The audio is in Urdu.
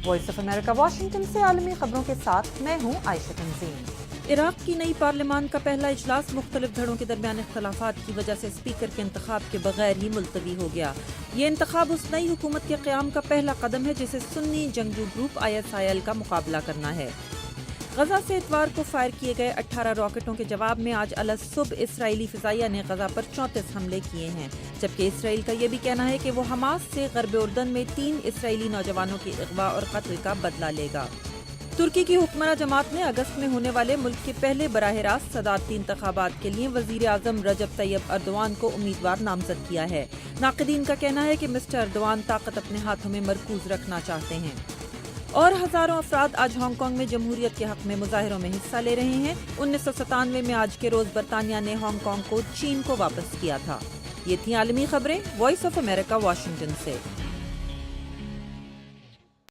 وائس آف امریکہ واشنگٹن سے عالمی خبروں کے ساتھ میں ہوں عائشہ تنظیم۔ عراق کی نئی پارلیمان کا پہلا اجلاس مختلف دھڑوں کے درمیان اختلافات کی وجہ سے اسپیکر کے انتخاب کے بغیر ہی ملتوی ہو گیا۔ یہ انتخاب اس نئی حکومت کے قیام کا پہلا قدم ہے جسے سنی جنگجو گروپ ISIL کا مقابلہ کرنا ہے۔ غزہ سے اتوار کو فائر کیے گئے 18 راکٹوں کے جواب میں آج الصبح اسرائیلی فضائیہ نے غزہ پر 34 حملے کیے ہیں، جبکہ اسرائیل کا یہ بھی کہنا ہے کہ وہ حماس سے غرب اردن میں 3 اسرائیلی نوجوانوں کے اغوا اور قتل کا بدلہ لے گا۔ ترکی کی حکمراں جماعت نے اگست میں ہونے والے ملک کے پہلے براہ راست صدارتی انتخابات کے لیے وزیر اعظم رجب طیب ایردوان کو امیدوار نامزد کیا ہے۔ ناقدین کا کہنا ہے کہ مسٹر ایردوان طاقت اپنے ہاتھوں میں مرکوز رکھنا چاہتے ہیں۔ اور ہزاروں افراد آج ہانگ کانگ میں جمہوریت کے حق میں مظاہروں میں حصہ لے رہے ہیں۔ 1997 میں آج کے روز برطانیہ نے ہانگ کانگ کو چین کو واپس کیا تھا۔ یہ تھیں عالمی خبریں وائس آف امریکہ واشنگٹن سے۔